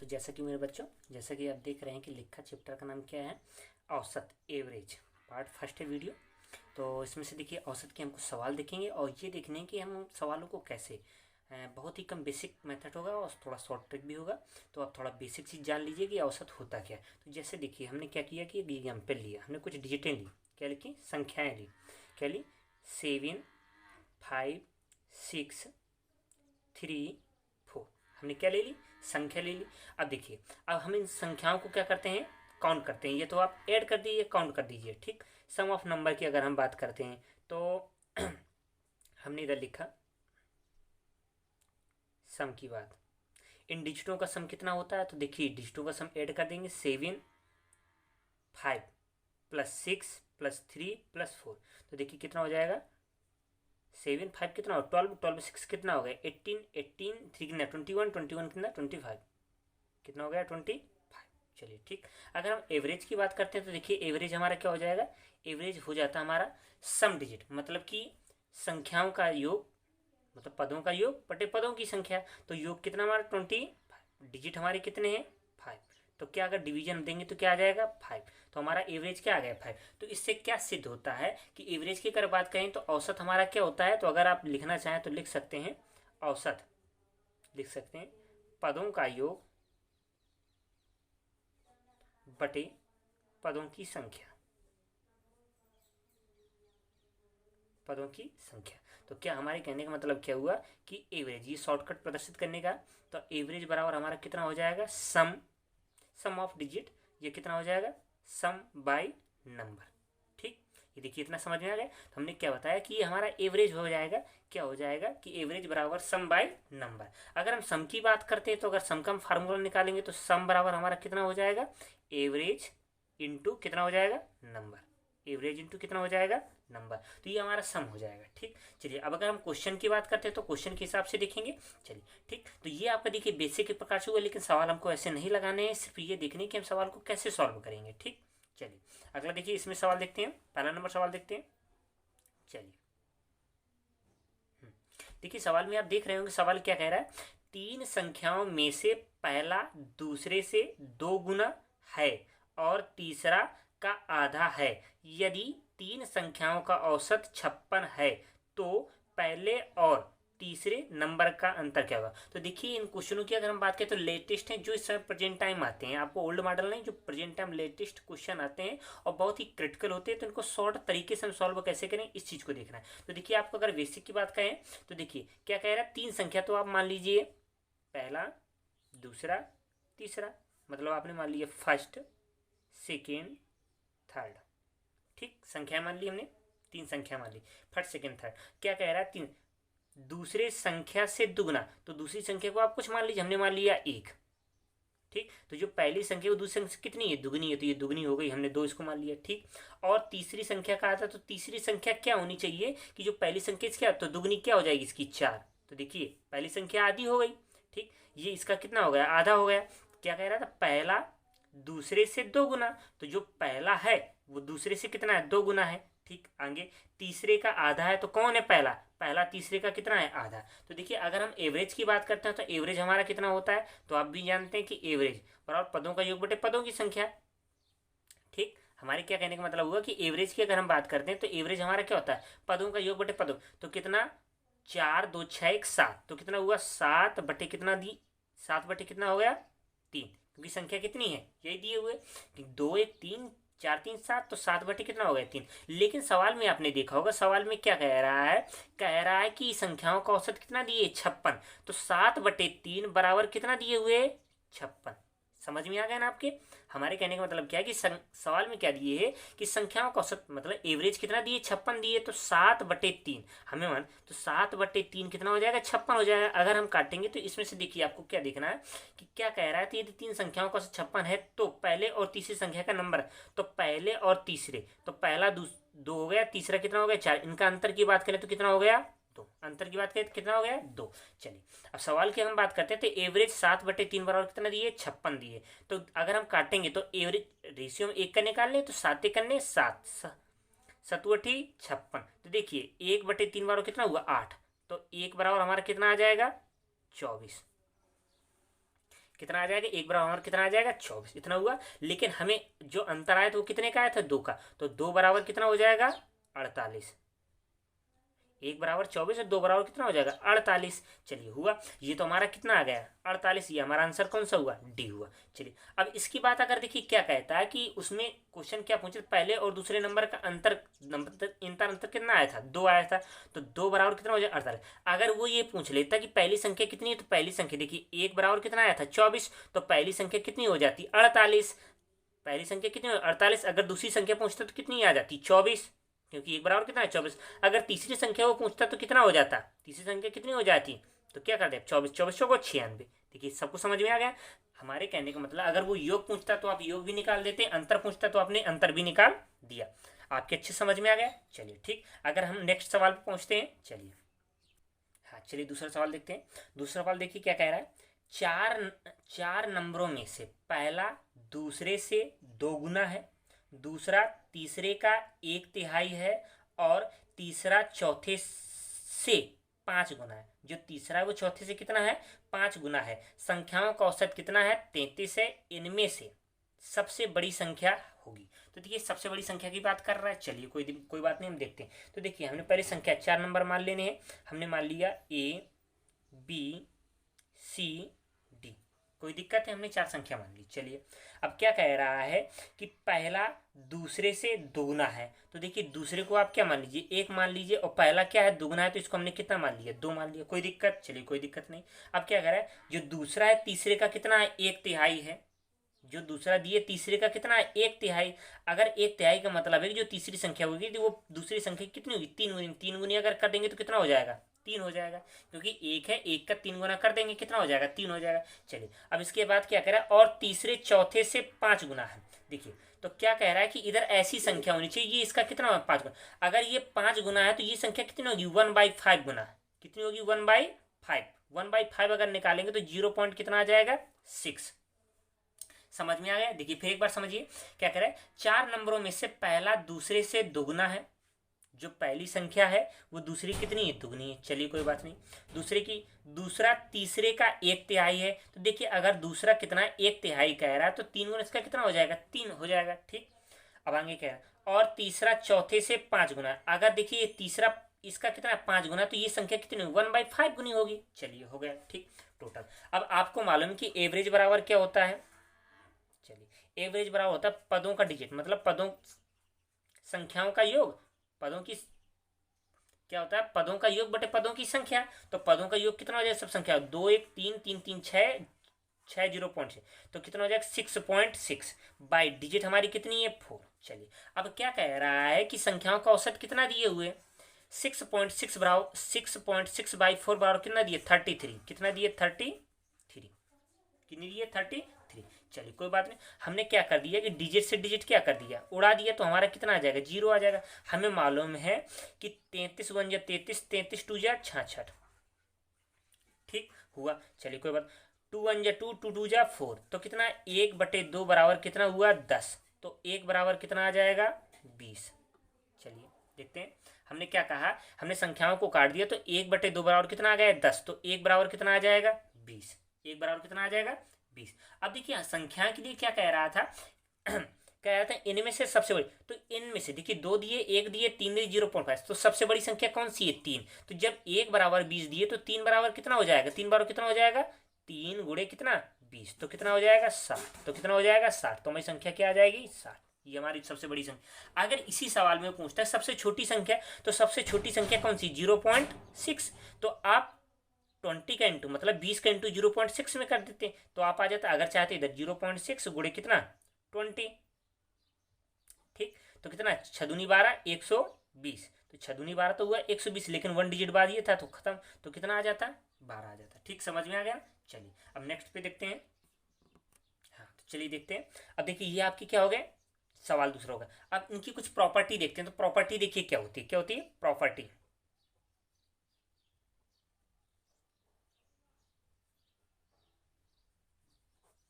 तो जैसा कि मेरे बच्चों, जैसा कि आप देख रहे हैं कि लिखा चैप्टर का नाम क्या है, औसत, एवरेज, पार्ट फर्स्ट है वीडियो। तो इसमें से देखिए औसत के हमको सवाल देखेंगे और ये देखने हैं कि हम सवालों को कैसे, बहुत ही कम बेसिक मेथड होगा और थोड़ा शॉर्ट ट्रिक भी होगा। तो आप थोड़ा बेसिक चीज़ जान लीजिए कि औसत होता क्या है। तो जैसे देखिए हमने क्या किया कि एग्जाम्पल लिया, हमने कुछ डिजिटें ली, क्या लिखी, संख्याएँ ली, क्या ली, 7, 5, 6, 3, 4। हमने क्या ले ली, संख्या ले ली। अब देखिए, अब हम इन संख्याओं को क्या करते हैं, काउंट करते हैं। ये तो आप ऐड कर दीजिए, काउंट कर दीजिए, ठीक। सम ऑफ नंबर की अगर हम बात करते हैं तो हमने इधर लिखा सम की बात। इन डिजिटों का सम कितना होता है, तो देखिए डिजिटों का सम ऐड कर देंगे, 7, 5 प्लस 6 प्लस 3 प्लस 4। तो देखिए कितना हो जाएगा, 7, 5 कितना हो, 12, 12 6 कितना हो गया, 18, 18 3 कितना, 21, 21 कितना, 25 कितना हो गया, 25। चलिए ठीक। अगर हम एवरेज की बात करते हैं तो देखिए एवरेज हमारा क्या हो जाएगा, एवरेज हो जाता है हमारा सम डिजिट, मतलब कि संख्याओं का योग, मतलब पदों का योग बटे पदों की संख्या। तो योग कितना हमारा 20, डिजिट हमारे कितने हैं, 5। तो क्या अगर डिवीजन देंगे तो क्या आ जाएगा, 5। तो हमारा एवरेज क्या आ गया, 5। तो इससे क्या सिद्ध होता है कि एवरेज की अगर बात करें तो औसत हमारा क्या होता है। तो अगर आप लिखना चाहें तो लिख सकते हैं, औसत लिख सकते हैं पदों का योग बटे पदों की संख्या, पदों की संख्या। तो क्या हमारे कहने का मतलब क्या हुआ कि एवरेज, ये शॉर्टकट प्रदर्शित करने का। तो एवरेज बराबर हमारा कितना हो जाएगा, सम, सम ऑफ डिजिट, ये कितना हो जाएगा, सम बाय नंबर, ठीक। ये देखिए इतना समझ में आ गया। तो हमने क्या बताया कि ये हमारा एवरेज हो जाएगा, क्या हो जाएगा कि एवरेज बराबर सम बाय नंबर। अगर हम सम की बात करते हैं तो अगर सम का हम फार्मूला निकालेंगे तो सम बराबर हमारा कितना हो जाएगा, एवरेज इंटू कितना हो जाएगा, नंबर। एवरेज इंटू कितना हो जाएगा, नंबर। तो ये हमारा सम हो जाएगा, ठीक। चलिए अब अगर हम क्वेश्चन की बात करते हैं तो क्वेश्चन के हिसाब से देखेंगे। चलिए ठीक। तो ये आपका देखिए बेसिक के प्रकार से हुआ, लेकिन सवाल हमको ऐसे नहीं लगाने हैं, सिर्फ ये देखने कि हम सवाल को कैसे सॉल्व करेंगे, ठीक। चलिए अगला देखिए, इसमें सवाल देखते हैं, पहला नंबर सवाल देखते हैं। चलिए देखिए सवाल में आप देख रहे होंगे सवाल क्या कह रहा है, तीन संख्याओं में से पहला दूसरे से 2 गुना है और तीसरा का आधा है। यदि तीन संख्याओं का औसत 56 है तो पहले और तीसरे नंबर का अंतर क्या होगा। तो देखिए इन क्वेश्चनों की अगर हम बात करें तो लेटेस्ट हैं, जो इस समय प्रेजेंट टाइम आते हैं, आपको ओल्ड मॉडल नहीं, जो प्रेजेंट टाइम लेटेस्ट क्वेश्चन आते हैं और बहुत ही क्रिटिकल होते हैं। तो इनको शॉर्ट तरीके से हम सॉल्व कैसे करें, इस चीज़ को देखना है। तो देखिए आपको अगर बेसिक की बात करें तो देखिए क्या कह रहा है, तीन संख्या, तो आप मान लीजिए पहला, दूसरा, तीसरा, मतलब आपने मान लिया फर्स्ट, सेकेंड, थर्ड, ठीक। संख्या मान ली हमने, तीन संख्या मान ली, फर्स्ट सेकेंड थर्ड। क्या कह रहा है, तीन दूसरे संख्या से दुगना, तो दूसरी संख्या को आप कुछ मान लीजिए, हमने मान लिया एक, ठीक। तो जो पहली संख्या वो दूसरी संख्या से कितनी है, दुगनी है, तो ये दुगनी हो गई, हमने दो इसको मान लिया, ठीक। और तीसरी संख्या का आता, तो तीसरी संख्या क्या होनी चाहिए कि जो पहली संख्या क्या, तो दुगनी क्या हो जाएगी इसकी, 4। तो देखिए पहली संख्या आधी हो गई, ठीक। ये इसका कितना हो गया, आधा हो गया। क्या कह रहा था, पहला दूसरे से 2 गुना, तो जो पहला है वो दूसरे से कितना है, 2 गुना है, ठीक। आगे तीसरे का आधा है, तो कौन है पहला, पहला तीसरे का कितना है, आधा। तो देखिए अगर हम एवरेज की बात करते हैं तो एवरेज हमारा कितना होता है, तो आप भी जानते हैं कि एवरेज बराबर पदों का योग बटे पदों की संख्या, ठीक। हमारे क्या कहने का मतलब हुआ कि एवरेज की अगर हम बात करते हैं तो एवरेज हमारा क्या होता है, पदों का योग बटे पदों। तो कितना, 4 2 6 1 7, तो कितना हुआ, 7 बटे कितना दी, 7 बटे कितना हो गया, 3, क्योंकि संख्या कितनी है, यही दिए हुए कि 2 1 3 4 3 7, तो 7 बटे कितना हो गया, 3। लेकिन सवाल में आपने देखा होगा, सवाल में क्या कह रहा है कि संख्याओं का औसत कितना दिए, 56। तो 7 बटे 3 बराबर कितना दिए हुए, 56। समझ में आ गया ना आपके। हमारे कहने का मतलब क्या है कि सवाल में क्या दिए है कि संख्याओं का औसत मतलब एवरेज कितना दिए, 56 दिए, तो 7 बटे 3 हमें मान, तो 7 बटे 3 कितना हो जाएगा, 56 हो जाएगा। अगर हम काटेंगे तो इसमें से देखिए आपको क्या देखना है कि क्या कह रहा है, तो यदि तीन संख्याओं का औसत 56 है तो पहले और तीसरी संख्या का नंबर, तो पहले और तीसरे, तो पहला 2 हो गया, तीसरा कितना हो गया, 4। इनका अंतर की बात करें तो कितना हो गया, 2। अंतर की बात करें तो कितना हो गया, 2। चलिए अब सवाल की हम बात करते हैं तो एवरेज 7 बटे 3 बराबर कितना दिए, 56 दिए। तो अगर हम काटेंगे तो एवरेज रेशियो में एक का निकाल लें तो 7 करने 7, 7 56। तो देखिए 1 बटे 3 बराबर कितना हुआ, 8। तो 1 बराबर हमारा कितना आ जाएगा, 24। कितना आ जाएगा, 1 बराबर कितना आ जाएगा 24, इतना हुआ। लेकिन हमें जो अंतर आया था वो कितने का आया था, 2 का, तो 2 बराबर कितना हो जाएगा 48। 1 बराबर 24 और 2 बराबर कितना हो जाएगा 48। चलिए हुआ, ये तो हमारा कितना आ गया 48, ये हमारा आंसर कौन सा हुआ, डी हुआ। चलिए अब इसकी बात अगर देखिए क्या कहता है कि उसमें क्वेश्चन क्या पूछे, पहले और दूसरे नंबर का अंतर कितना आया था, 2 आया था, तो 2 बराबर कितना हो जाएगा 48। अगर वो ये पूछ लेता कि पहली संख्या कितनी है, तो पहली संख्या देखिए 1 बराबर कितना आया था 24, तो पहली संख्या कितनी हो जाती 48, पहली संख्या कितनी 48। अगर दूसरी संख्या पूछता तो कितनी आ जाती 24, क्योंकि 1 बराबर कितना है 24। अगर तीसरी संख्या वो पूछता तो कितना हो जाता, तीसरी संख्या कितनी हो जाती, तो क्या करते 24, 24 को 96। देखिए सबको समझ में आ गया। हमारे कहने का मतलब अगर वो योग पूछता तो आप योग भी निकाल देते, अंतर पूछता तो आपने अंतर भी निकाल दिया। आपके अच्छे समझ में आ गया। चलिए ठीक, अगर हम नेक्स्ट सवाल पे पहुंचते हैं। चलिए हाँ, चलिए दूसरा सवाल देखते हैं। दूसरा सवाल देखिए क्या कह रहा है, चार नंबरों में से पहला दूसरे से 2 गुना है, दूसरा तीसरे का 1/3 है, और तीसरा चौथे से 5 गुना है। जो तीसरा है वो चौथे से कितना है 5 गुना है। संख्याओं का औसत कितना है 33 है। इनमें से सबसे बड़ी संख्या होगी। तो देखिए सबसे बड़ी संख्या की बात कर रहा है। चलिए कोई बात नहीं, हम देखते हैं। तो देखिए हमने पहले संख्या 4 नंबर मान लेने हैं। हमने मान लिया A B C D, कोई दिक्कत है, हमने 4 संख्या मान ली। चलिए अब क्या कह रहा है कि पहला दूसरे से दोगुना है। तो देखिए दूसरे को आप क्या मान लीजिए 1 मान लीजिए, और पहला क्या है दोगुना है, तो इसको हमने कितना मान लिया 2 मान लिया। कोई दिक्कत, चलिए कोई दिक्कत नहीं। अब क्या कह रहा है, जो दूसरा है तीसरे का कितना है 1/3 है। जो दूसरा दिए तीसरे का कितना है 1/3। अगर 1/3 का मतलब है कि जो तीसरी संख्या होगी तो वो दूसरी संख्या कितनी होगी 3 गुनी। 3 गुनी अगर कर देंगे तो कितना हो जाएगा 3 हो जाएगा, क्योंकि 1 है, 1 का 3 गुना कर देंगे कितना हो जाएगा 3 हो जाएगा। चलिए अब इसके बाद क्या कह रहा है, और तीसरे चौथे से 5 गुना है। देखिए तो क्या कह रहा है कि इधर ऐसी संख्या होनी चाहिए, ये इसका कितना 5 गुना। अगर ये 5 गुना है तो ये संख्या कितनी होगी 1/5 गुना। कितनी होगी 1/5। 1/5 अगर निकालेंगे तो 0 पॉइंट कितना आ जाएगा 6। समझ में आ गया। देखिए फिर एक बार समझिए क्या कह रहा है, 4 नंबरों में से पहला दूसरे से दोगुना है। जो पहली संख्या है वो दूसरी कितनी है दुगनी है। चलिए कोई बात नहीं। दूसरा तीसरे का 1/3 है। तो देखिए अगर दूसरा कितना 1/3 कह रहा है तो 3 गुना इसका कितना हो जाएगा 3 हो जाएगा। ठीक, अब आगे कह रहा है, और तीसरा चौथे से 5 गुना। अगर देखिए तीसरा इसका कितना 5 गुना, तो ये संख्या कितनी 1/5 गुनी होगी। चलिए हो गया ठीक टोटल। अब आपको मालूम है कि एवरेज बराबर क्या होता है। चलिए एवरेज बराबर होता है पदों का डिजिट, मतलब पदों संख्याओं का योग। पदों की क्या होता है, पदों का योग बटे पदों की संख्या। तो पदों का योग कितना हो जाएगा सब संख्या 2 1 3 3 3 6 6 0.6, तो कितना हो जाएगा 6.6 बाई डिजिट हमारी कितनी है 4। चलिए अब क्या कह रहा है कि संख्याओं का औसत कितना दिए हुए 6.6 बराबर 6.6 बाई 4 बराबर कितना दिए 33। कितना दिए 33, कितनी दिए 33। चलिए कोई बात नहीं, हमने क्या कर दिया कि डिजिट से डिजिट क्या कर दिया उड़ा दिया, तो हमारा कितना आ जाएगा 0 आ जाएगा। हमें मालूम है कि 33 1 जा 33, 33 2 जा 66। ठीक हुआ। चलिए कोई बात, 2 1 जा 2, 2 2 जा 4, तो कितना 1/2 बराबर कितना हुआ 10। तो 1 बराबर कितना आ जाएगा 20। चलिए देखते हैं हमने क्या कहा, हमने संख्याओं को काट दिया, तो 1/2 बराबर कितना आ गया 10, तो 1 बराबर कितना आ जाएगा 20। 1 बराबर कितना आ जाएगा 20। अब देखिए संख्या के लिए क्या कह रहा था कह रहा था इनमें से सबसे बड़ी। तो इनमें से देखिए 2 दिए 1 दिए 3 दिए 0.5, तो सबसे बड़ी संख्या कौन सी है 3। तो जब 1 बराबर 20 दिए तो 3 बराबर कितना हो जाएगा 3 बराबर कितना हो जाएगा 3 गुणे कितना 20, तो कितना हो जाएगा 60। तो कितना हो जाएगा 60, तो हमारी संख्या क्या आ जाएगी 60। ये हमारी सबसे बड़ी संख्या। अगर इसी सवाल में पूछता है सबसे छोटी संख्या, तो सबसे छोटी संख्या कौन सी 0.6। तो आप 20 का इंटू मतलब 20 का इंटू 0.6 में कर देते, तो आप आ जाता। अगर चाहते इधर 0.6 गुणे कितना 20। ठीक, तो कितना 6 दूनी 12 120, तो 6 दूनी 12 तो हुआ 120, लेकिन 1 डिजिट बाद ये था तो खत्म, तो कितना आ जाता 12 आ जाता। ठीक समझ में आ गया। चलिए अब नेक्स्ट पे देखते हैं। हाँ तो चलिए देखते हैं। अब देखिए ये आपकी क्या हो गया सवाल दूसरा होगा। अब इनकी कुछ प्रॉपर्टी देखते हैं। तो प्रॉपर्टी देखिए क्या होती है, क्या होती है प्रॉपर्टी।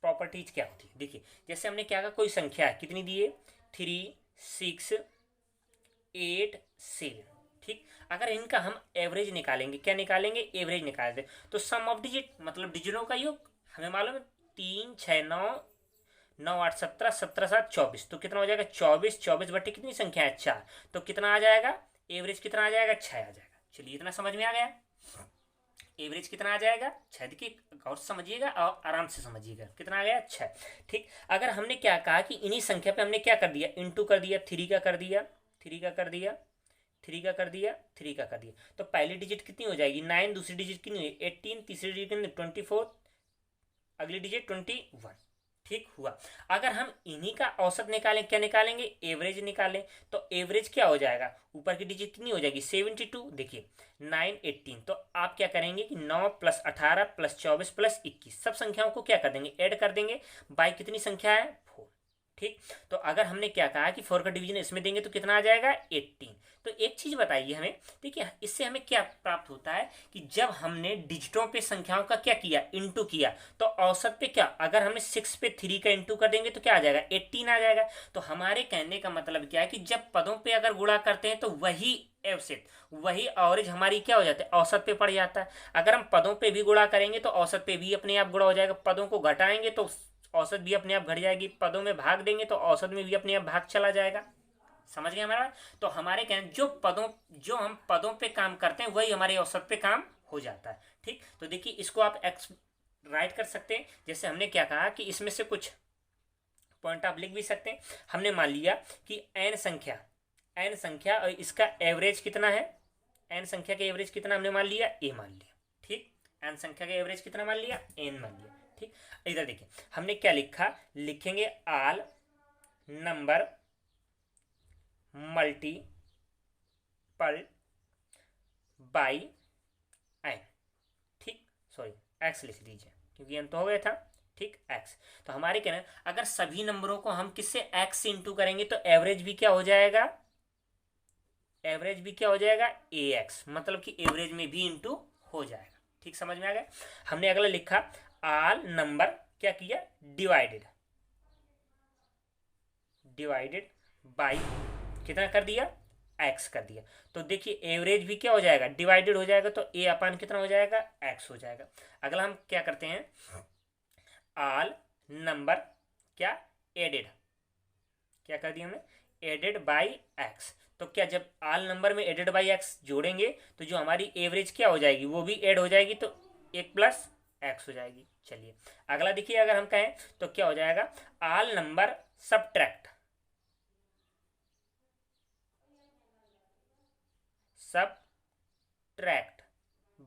प्रॉपर्टीज क्या होती है देखिए, जैसे हमने क्या कहा कोई संख्या है कितनी दी है 3 6 8 7। ठीक, अगर इनका हम एवरेज निकालेंगे, क्या निकालेंगे एवरेज निकाल दे, तो सम ऑफ डिजिट मतलब डिजिटों का योग हमें मालूम है 3 6 9 9 8 17 17 7 24, तो कितना हो जाएगा 24, 24 बटे कितनी संख्या है 4, तो कितना आ जाएगा एवरेज कितना आ जाएगा 6 आ जाएगा। चलिए इतना समझ में आ गया, एवरेज कितना आ जाएगा 6। देखिए और समझिएगा और आराम से समझिएगा, कितना आ गया 6। ठीक, अगर हमने क्या कहा कि इन्हीं संख्या पे हमने क्या कर दिया, इंटू कर दिया, 3 का कर दिया, 3 का कर दिया, 3 का कर दिया, 3 का कर दिया, तो पहली डिजिट कितनी हो जाएगी 9, दूसरी डिजिट कितनी हुई 18, तीसरी डिजिट कितनी 24, अगली डिजिट 21। ठीक हुआ। अगर हम इन्हीं का औसत निकालें, क्या निकालेंगे एवरेज निकालें, तो एवरेज क्या हो जाएगा, ऊपर की डिजिट कितनी हो जाएगी 72, देखिए 9 18, तो आप क्या करेंगे कि 9 + 18 + 24 + 21 सब संख्याओं को क्या कर देंगे ऐड कर देंगे, बाई कितनी संख्या है 4। ठीक, तो अगर हमने क्या कहा कि 4 का डिवीजन इसमें देंगे तो कितना आ जाएगा 18। तो एक चीज बताइए हमें, देखिए इससे हमें क्या प्राप्त होता है कि जब हमने डिजिटों पे संख्याओं का क्या किया इंटू किया, तो औसत पे क्या, अगर हमने 6 पे 3 का इंटू कर देंगे तो क्या आ जाएगा 18 आ जाएगा। तो हमारे कहने का मतलब क्या है कि जब पदों पे अगर गुणा करते हैं तो वही औसत, वही एवरेज हमारी क्या हो जाता है औसत पे पड़ जाता है। अगर हम पदों पे भी गुणा करेंगे तो औसत पे भी अपने आप गुणा हो जाएगा, पदों को घटाएंगे तो औसत भी अपने आप घट जाएगी, पदों में भाग देंगे तो औसत में भी अपने आप भाग चला जाएगा। समझ गए हमारा। तो हमारे कहने जो हम पदों पे काम करते हैं वही हमारे औसत पे काम हो जाता है। ठीक, तो देखिए इसको आप एक्स राइट कर सकते हैं, जैसे हमने क्या कहा कि इसमें से कुछ पॉइंट आप लिख भी सकते हैं। हमने मान लिया कि n संख्या और इसका एवरेज कितना है, n संख्या का एवरेज कितना हमने मान लिया a मान लिया। ठीक, n संख्या का एवरेज कितना मान लिया n मान लिया। ठीक, इधर देखिए हमने क्या लिखा, लिखेंगे all number multiple by n। ठीक, सॉरी x लिख दीजिए क्योंकि n तो हो गया था। ठीक, x, तो हमारे कहना अगर सभी नंबरों को हम किससे x से इंटू करेंगे तो एवरेज भी क्या हो जाएगा, एवरेज भी क्या हो जाएगा ax, मतलब कि एवरेज में भी इंटू हो जाएगा। ठीक, समझ में आ गया। हमने अगला लिखा ऑल नंबर क्या किया डिवाइडेड बाई कितना कर दिया x कर दिया, तो देखिए एवरेज भी क्या हो जाएगा डिवाइडेड हो जाएगा, तो a अपान कितना हो जाएगा x हो जाएगा। अगला हम क्या करते हैं ऑल नंबर क्या एडेड, क्या कर दिया हमने एडेड बाई x, तो क्या जब ऑल नंबर में एडेड बाई x जोड़ेंगे तो जो हमारी एवरेज क्या हो जाएगी वो भी ऐड हो जाएगी, तो 1 + x हो जाएगी। चलिए अगला देखिए, अगर हम कहें तो क्या हो जाएगा ऑल नंबर सब्ट्रैक्ट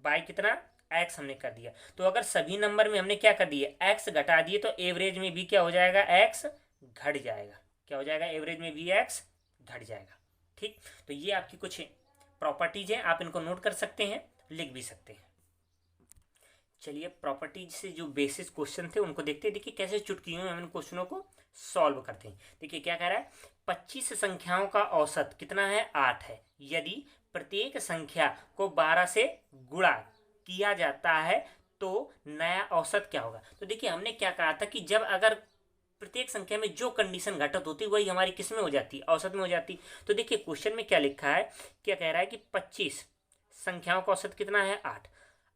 बाय कितना x हमने कर दिया, तो अगर सभी नंबर में हमने क्या कर दिया x घटा दिए तो एवरेज में भी क्या हो जाएगा x घट जाएगा, क्या हो जाएगा एवरेज में भी x घट जाएगा। ठीक, तो ये आपकी कुछ प्रॉपर्टीज हैं, आप इनको नोट कर सकते हैं, लिख भी सकते हैं। चलिए प्रॉपर्टीज से जो बेसिस क्वेश्चन थे उनको देखते हैं। देखिए कैसे चुटकियों में हम इन क्वेश्चनों को सॉल्व करते हैं। देखिए क्या कह रहा है 25 संख्याओं का औसत कितना है 8 है, यदि प्रत्येक संख्या को 12 से गुणा किया जाता है तो नया औसत क्या होगा। तो देखिए हमने क्या कहा था कि जब अगर प्रत्येक संख्या में जो कंडीशन घटत होती वही हमारी किस में हो जाती औसत में हो जाती। तो देखिए क्वेश्चन में क्या लिखा है, क्या कह रहा है कि 25 संख्याओं का औसत कितना है 8।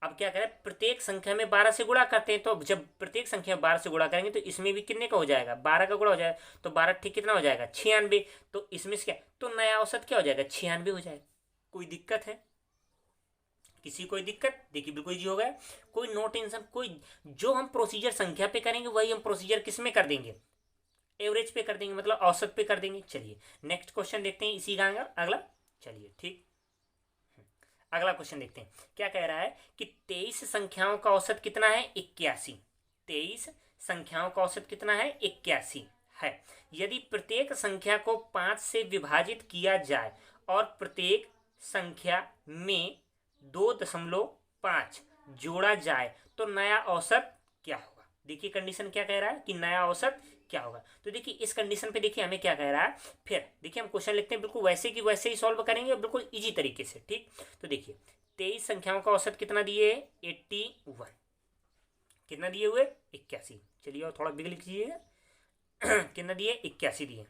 अब क्या करें प्रत्येक संख्या में 12 से गुणा करते हैं, तो जब प्रत्येक संख्या 12 से गुणा करेंगे तो इसमें भी कितने का हो जाएगा 12 का गुणा हो जाएगा, तो 12 ठीक कितना हो जाएगा 96, तो इसमें से क्या तो नया औसत क्या हो जाएगा 96 हो जाएगा। कोई दिक्कत है किसी कोई दिक्कत, देखिए बिल्कुल जी हो गया, कोई नो टेंशन। कोई जो हम प्रोसीजर संख्या पे करेंगे वही हम प्रोसीजर किस में कर देंगे एवरेज पे कर देंगे, मतलब औसत पे कर देंगे। चलिए नेक्स्ट क्वेश्चन देखते हैं इसी का अगला। चलिए ठीक, अगला क्वेश्चन देखते हैं क्या कह रहा है कि 23 संख्याओं का औसत कितना है 81। 23 संख्याओं का औसत कितना है 81 है, यदि प्रत्येक संख्या को 5 से विभाजित किया जाए और प्रत्येक संख्या में 2.5 जोड़ा जाए तो नया औसत क्या होगा। देखिए कंडीशन क्या कह रहा है कि नया औसत क्या होगा। तो देखिए इस कंडीशन पे देखिए हमें क्या कह रहा है, फिर देखिए हम क्वेश्चन लिखते हैं बिल्कुल वैसे की वैसे ही सॉल्व करेंगे बिल्कुल इजी तरीके से। ठीक, तो देखिए 23 संख्याओं का औसत कितना दिए 81, कितना दिए हुए 81। चलिए और थोड़ा बिग लिखिए कितना दिए 81 दिए,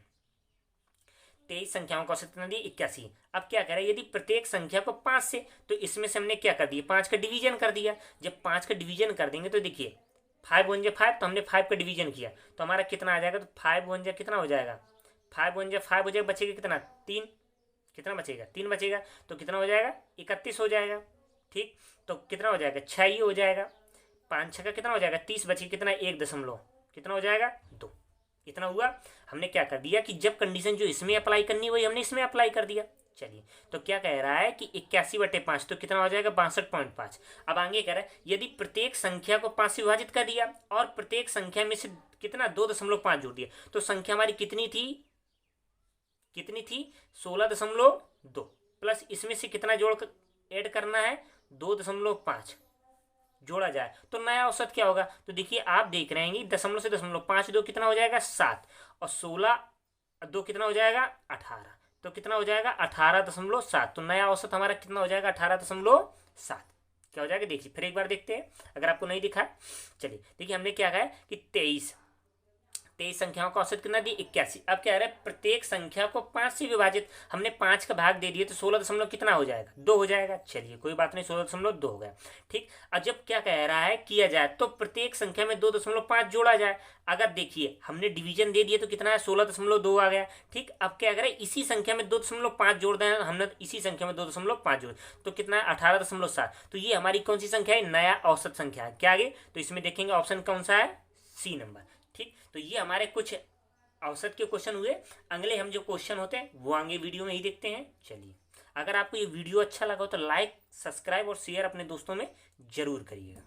23 संख्याओं का औसत कितना दिए 81। अब क्या करें यदि प्रत्येक संख्या को 5 से, तो इसमें से हमने क्या कर दिया 5 का डिवीजन कर दिया। जब 5 का डिवीजन कर देंगे तो देखिए 5 1 जा 5, तो हमने 5 का डिवीजन किया तो हमारा कितना आ जाएगा, तो 5 1 जा कितना हो जाएगा, 5 1 जा 5 हो जाएगा, बचेगा कितना 3, कितना बचेगा 3 बचेगा, तो कितना हो जाएगा 31 हो जाएगा। ठीक, तो कितना हो जाएगा 6 ही हो जाएगा, 5 6 का कितना हो जाएगा 30, बचे कितना 1 दशमलव कितना हो जाएगा 2, इतना हुआ। हमने क्या कर दिया कि जब कंडीशन जो इसमें अप्लाई करनी वही हमने इसमें अप्लाई कर दिया। चलिए, तो क्या कह रहा है कि 81/5, तो कितना हो जाएगा 62.5। अब आगे कह रहा है यदि प्रत्येक संख्या को 5 से विभाजित कर दिया और प्रत्येक संख्या में से कितना 2.5 जोड़ दिया, तो संख्या हमारी कितनी थी, कितनी थी 16.2 प्लस इसमें से कितना जोड़ ऐड करना है 2.5 जोड़ा जाए तो नया औसत क्या होगा। तो देखिए आप देख रहे हैं दशमलव से दशमलव 5 2 कितना हो जाएगा 7 और 16 2 कितना हो जाएगा 18, तो कितना हो जाएगा 18.7, तो नया औसत हमारा कितना हो जाएगा 18.7। क्या हो जाएगा देखिए फिर एक बार देखते हैं अगर आपको नहीं दिखा। चलिए देखिए हमने क्या कहा कि 23 संख्याओं का औसत कितना दी 81। अब क्या है प्रत्येक संख्या को 5 से विभाजित, हमने 5 का भाग दे दिए तो 16 दशमलव कितना हो जाएगा 2 हो जाएगा। चलिए कोई बात नहीं 16.2 हो गया। ठीक, अब जब क्या कह रहा है किया जाए तो प्रत्येक संख्या में 2.5 जोड़ा जाए। अगर देखिए हमने डिवीजन दे दिया तो कितना है 16.2 आ गया। ठीक, अब क्या करें इसी संख्या में 2.5 जोड़ दें, हमने इसी संख्या में 2.5 जोड़ तो कितना है 18.7। तो ये हमारी कौन सी संख्या है, नया औसत संख्या है। क्या आगे तो इसमें देखेंगे ऑप्शन कौन सा है, सी नंबर। ठीक, तो ये हमारे कुछ औसत के क्वेश्चन हुए। अगले हम जो क्वेश्चन होते हैं वो आगे वीडियो में ही देखते हैं। चलिए अगर आपको ये वीडियो अच्छा लगा हो तो लाइक सब्सक्राइब और शेयर अपने दोस्तों में जरूर करिएगा।